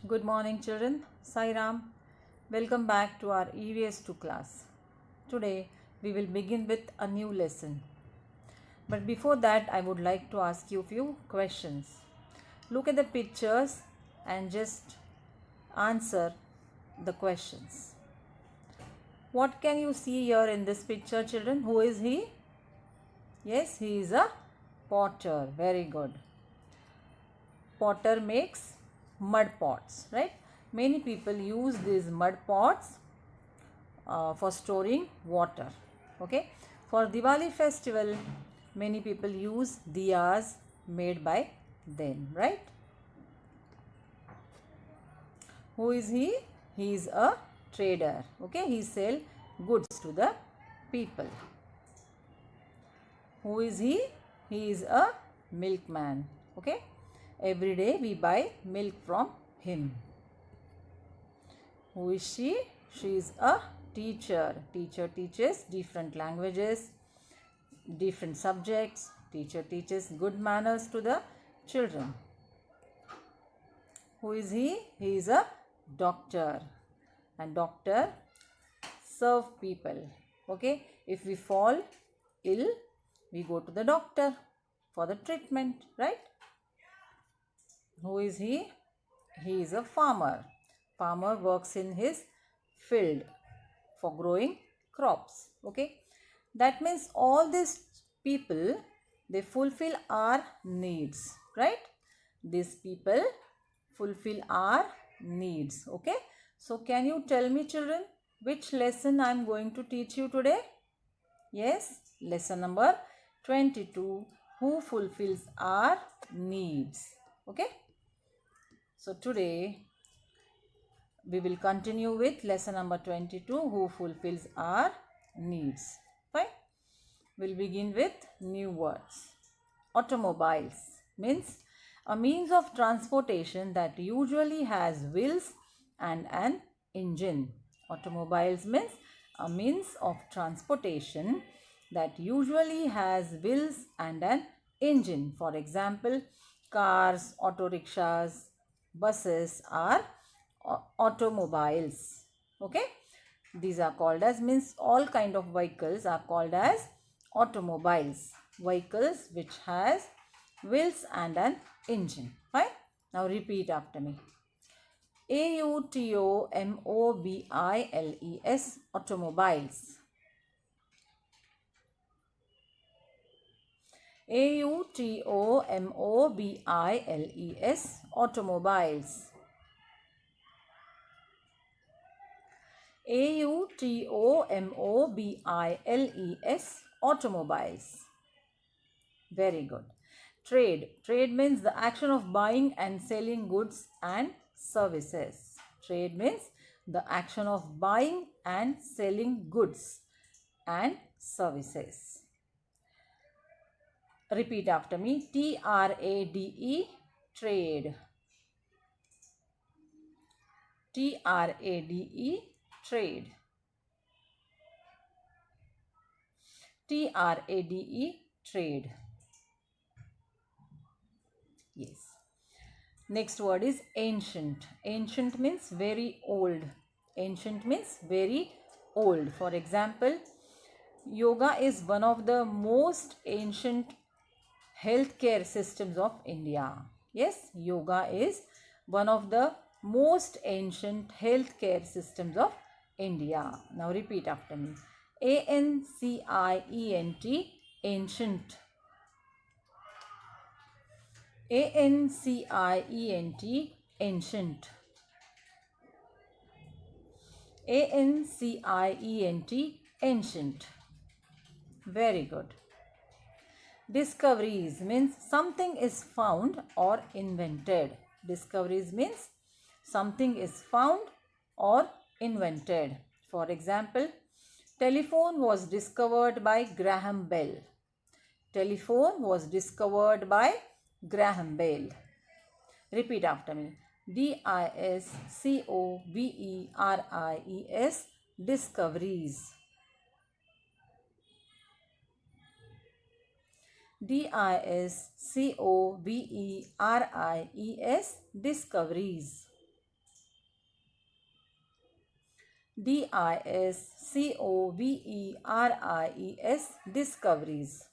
Good morning, children. Sai Ram. Welcome back to our EVS 2 class. Today we will begin with a new lesson. But before that, I would like to ask you a few questions. Look at the pictures and just answer the questions. What can you see here in this picture, children? Who is he? Yes, he is a potter. Very good. Potter makes mud pots, right? Many people use these mud pots for storing water. Okay, for Diwali festival many people use diyas made by them, right? Who is he? He is a trader. Okay, he sell goods to the people. Who is he? He is a milkman. Okay, every day we buy milk from him. Who is she? She is a teacher. Teacher teaches different languages, different subjects. Teacher teaches good manners to the children. Who is he? He is a doctor. And doctor serve people. Okay, if we fall ill, we go to the doctor for the treatment, right? Who is he? He is a farmer. Farmer works in his field for growing crops. Okay, that means all these people, they fulfill our needs, right? These people fulfill our needs. Okay, so can you tell me, children, which lesson I am going to teach you today? Yes, lesson number 22, who fulfills our needs. Okay, so today we will continue with lesson number 22, who fulfills our needs. Fine. We'll begin with new words. Automobiles means a means of transportation that usually has wheels and an engine. Automobiles means a means of transportation that usually has wheels and an engine. For example, cars, auto rickshaws, buses are automobiles. Okay, these are called as, means all kind of vehicles are called as automobiles, vehicles which has wheels and an engine. Fine. Now repeat after me. automobiles, automobiles. automobiles, automobiles. automobiles, automobiles. Very good. Trade. Trade means the action of buying and selling goods and services. Trade means the action of buying and selling goods and services. Repeat after me. Trade. Trade. Trade. Trade. Trade. Trade. Yes. Next word is ancient. Ancient means very old. Ancient means very old. For example, yoga is one of the most ancient healthcare systems of India. Yes, yoga is one of the most ancient healthcare systems of India. Now repeat after me. ANCIENT, ancient. ANCIENT, ancient. ANCIENT, ancient. Very good. Discoveries means something is found or invented. Discoveries means something is found or invented. For example, telephone was discovered by Graham Bell. Telephone was discovered by Graham Bell. Repeat after me. DISCOVERIES, discoveries. DISCOVERIES, discoveries. discoveries. Discoveries.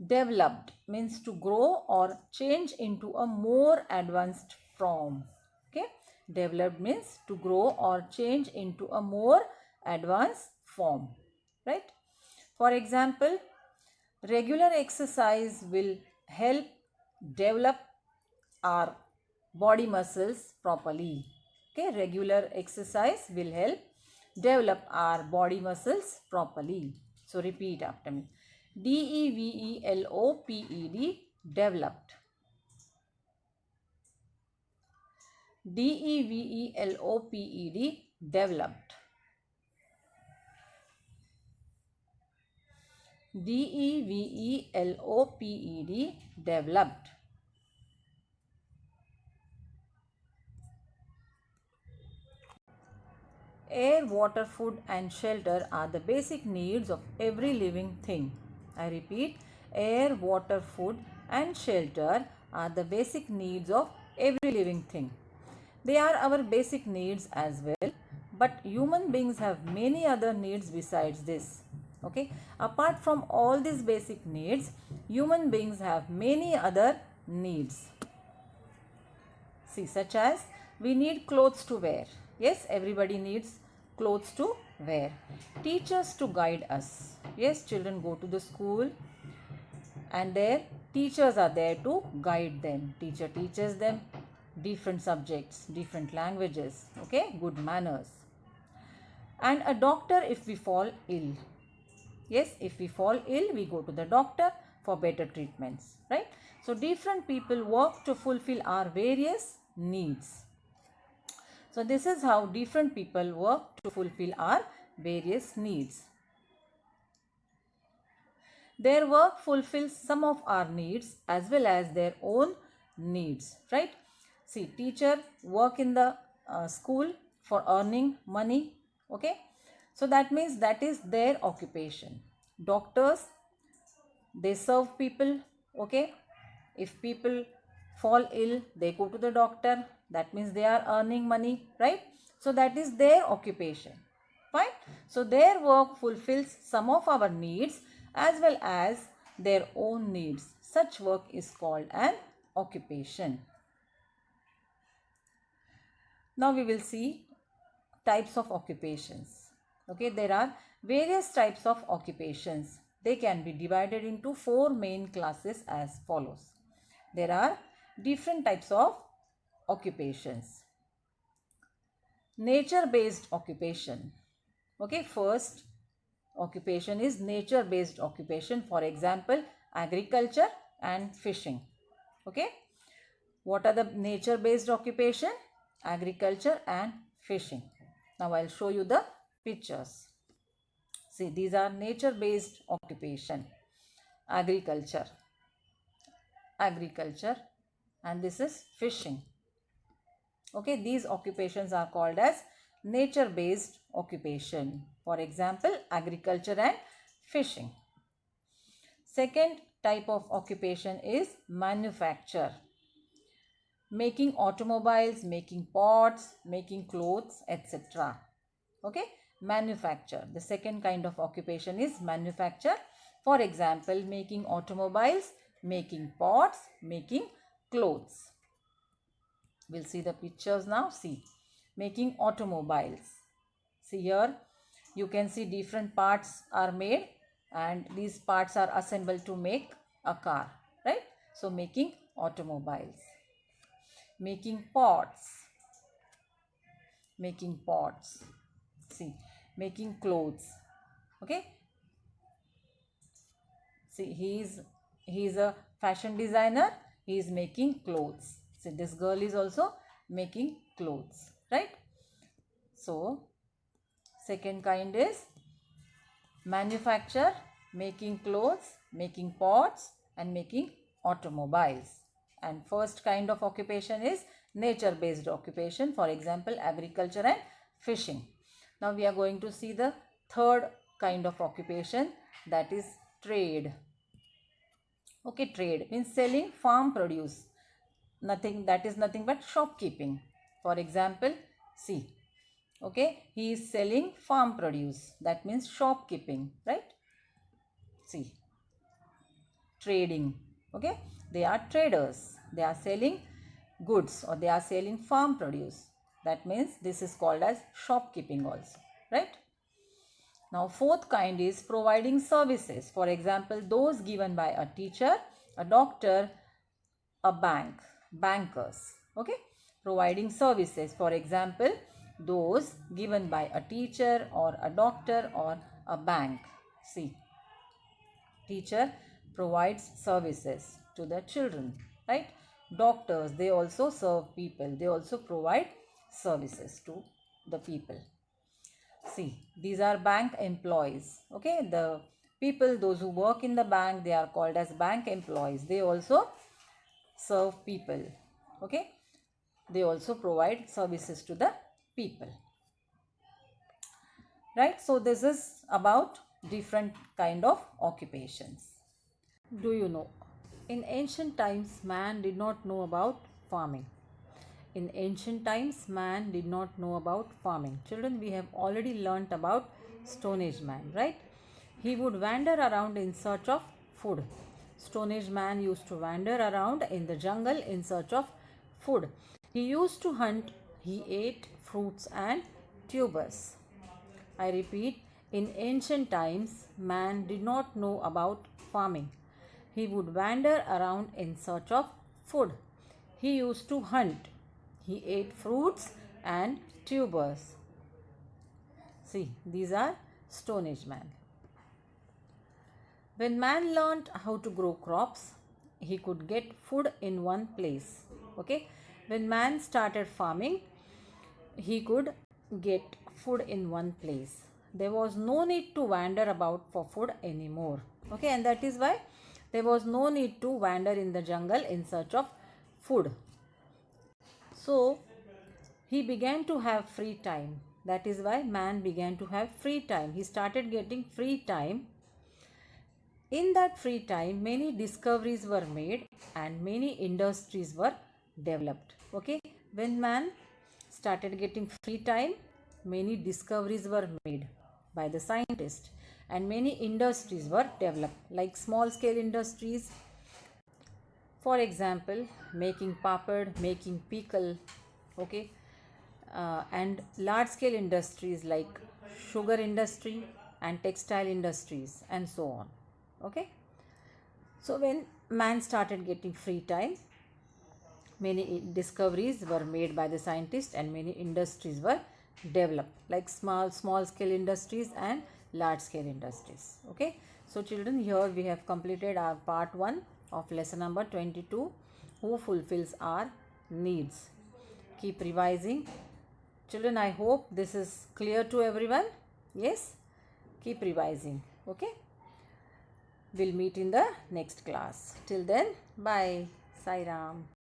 Developed means to grow or change into a more advanced form. Okay, developed means to grow or change into a more advanced form, right? For example, regular exercise will help develop our body muscles properly. Okay, regular exercise will help develop our body muscles properly. So repeat after me. DEVELOPED, developed. DEVELOPED, developed. DEVELOPED, developed. Air, water, food and shelter are the basic needs of every living thing. I repeat, air, water, food and shelter are the basic needs of every living thing. They are our basic needs as well, but human beings have many other needs besides this. Okay, apart from all these basic needs, human beings have many other needs. See, such as we need clothes to wear. Yes, everybody needs clothes to wear. Teachers to guide us. Yes, children go to the school and their teachers are there to guide them. Teacher teaches them different subjects, different languages. Okay, good manners. And a doctor if we fall ill. Yes, if we fall ill, we go to the doctor for better treatments, right? So different people work to fulfill our various needs. So this is how different people work to fulfill our various needs. Their work fulfills some of our needs as well as their own needs, right? See, teacher work in the school for earning money, okay? So that means that is their occupation. Doctors, they serve people, okay? If people fall ill, they go to the doctor. That means they are earning money, right? So that is their occupation. Fine. So their work fulfills some of our needs as well as their own needs. Such work is called an occupation. Now we will see types of occupations. Okay, there are various types of occupations. They can be divided into 4 main classes as follows. There are different types of occupations. Nature-based occupation. Okay, first occupation is nature-based occupation. For example, agriculture and fishing. Okay, what are the nature-based occupation? Agriculture and fishing. Now I'll show you the pictures. See, these are nature-based occupation. Agriculture, and this is fishing. Okay, these occupations are called as nature-based occupation. For example, agriculture and fishing. Second type of occupation is manufacture. Making automobiles, making pots, making clothes, etc. Okay, manufacture. The second kind of occupation is manufacture. For example, making automobiles, making pots, making clothes. We'll see the pictures now. See, making automobiles. See here, you can see different parts are made and these parts are assembled to make a car, right? So making automobiles. Making pots. See, making clothes. Okay. See, he is a fashion designer. He is making clothes. See, this girl is also making clothes, right? So, second kind is manufacture, making clothes, making pots and making automobiles. And first kind of occupation is nature-based occupation. For example, agriculture and fishing. Now we are going to see the third kind of occupation, that is trade. Okay, trade means selling farm produce. That is nothing but shopkeeping. For example, see, Okay, he is selling farm produce. That means shopkeeping, right? See, trading. Okay, they are traders. They are selling goods or they are selling farm produce. That means this is called as shopkeeping also, right? Now, fourth kind is providing services. For example, those given by a teacher, a doctor, a bank, bankers. Okay, providing services. For example, those given by a teacher or a doctor or a bank. See, teacher provides services to the children, right? Doctors, they also serve people. They also provide services to the people. See, these are bank employees. Okay, the people, those who work in the bank, they are called as bank employees. They also serve people. Okay, they also provide services to the people. Right, so this is about different kind of occupations. Do you know? In ancient times, man did not know about farming. In ancient times, man did not know about farming. Children, we have already learnt about Stone Age man, right? He would wander around in search of food. Stone Age man used to wander around in the jungle in search of food. He used to hunt, he ate fruits and tubers. I repeat, in ancient times, man did not know about farming. He would wander around in search of food. He used to hunt. He ate fruits and tubers. See, these are Stone Age man. When man learned how to grow crops, he could get food in one place. Okay? When man started farming, he could get food in one place. There was no need to wander about for food anymore. Okay, and that is why there was no need to wander in the jungle in search of food. So he began to have free time. That is why man began to have free time. He started getting free time. In that free time, many discoveries were made and many industries were developed. Okay, when man started getting free time, many discoveries were made by the scientists and many industries were developed, like small scale industries, for example, making papad, making pickle, okay, and large scale industries like sugar industry and textile industries and so on. Okay, so when man started getting free time, many discoveries were made by the scientists and many industries were developed, like small scale industries and large scale industries. Okay, so children, here we have completed our part 1 of lesson number 22, who fulfills our needs. Keep revising. Children, I hope this is clear to everyone. Yes, keep revising. Okay, we'll meet in the next class. Till then, bye. Sai Ram.